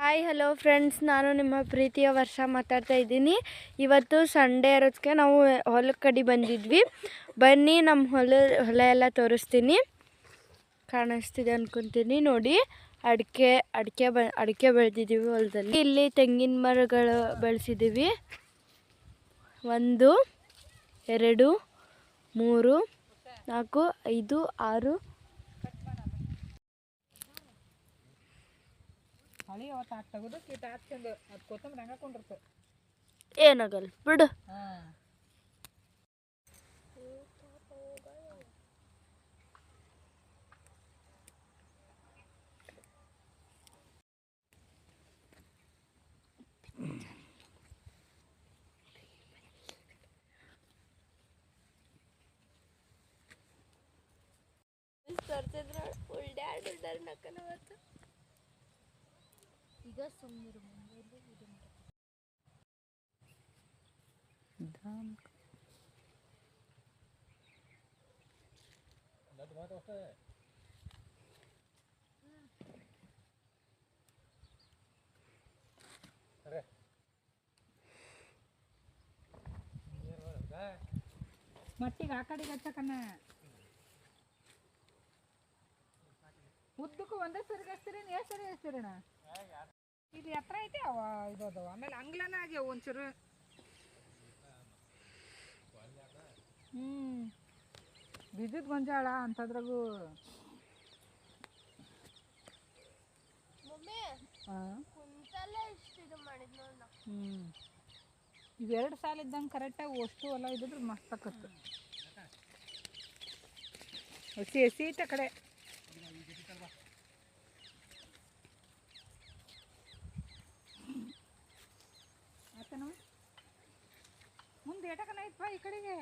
Hi hello friends, ನಾನು ನಿಮ್ಮ ಪ್ರೀತಿಯ ವರ್ಷ ಮಾತಾಡ್ತಾ ಇದ್ದೀನಿ. ಇವತ್ತು ಸಂಡೇ ಇರೋದಕ್ಕೆ ನಾವು ಹೊಲ ಕಡೆ ಬಂದಿದ್ವಿ. ಬನ್ನಿ ನಮ್ಮ ಹೊಲ ಎಲ್ಲ ತೋರಿಸ್ತೀನಿ. ಕಾಣಿಸ್ತಿದೆ ಅನ್ಕೊತೀನಿ. ನೋಡಿ, ಅಡಿಕೆ ಬೆಳೆದಿದ್ದೀವಿ ಹೊಲದಲ್ಲಿ. ಇಲ್ಲಿ ತೆಂಗಿನ ಮರಗಳು ಬೆಳೆಸಿದ್ದೀವಿ. 1 2 3 4 5 6 ಏನಾಗಲ್ಲ ಬಿಡು. ಈಗ ಸುಮ್ಮನೆ ಮಟ್ಟಿಗೆ ಆ ಕಡೆಗೆ ಹಚ್ಚಕನ್ನ ಉದ್ದಕ್ಕೂ ಒಂದೇ ಸರಿಗೆ ಹಚ್ತೀರಿ, ಎಷ್ಟು ಸರಿ ಹಚ್ತೀರಣ್ಣ? ಇದು ಎತ್ತರ ಐತೆ ಅವ ಇದು ಆಮೇಲೆ ಅಂಗ್ಲನ ಆಗ್ಯಾವ ಒಂಚೂರು. ಬೀಜದ ಗೊಂಜಾಳ ಅಂತದ್ರಾಗೂ ಇವೆರಡು ಸಾಲ ಇದ್ದಂಗೆ ಕರೆಕ್ಟಾಗಿ ಅಷ್ಟು ಹೊಲ ಇದ್ದಿದ್ರೆ ಮಸ್ತ್ ಆಕತ್ತು. ಹಸಿ ಐತೆ ಕಡೆ. ಆತನ ಮುಂದೆ ಏಟಕನ ಐತಪ್ಪ ಈ ಕಡೆಗೆ.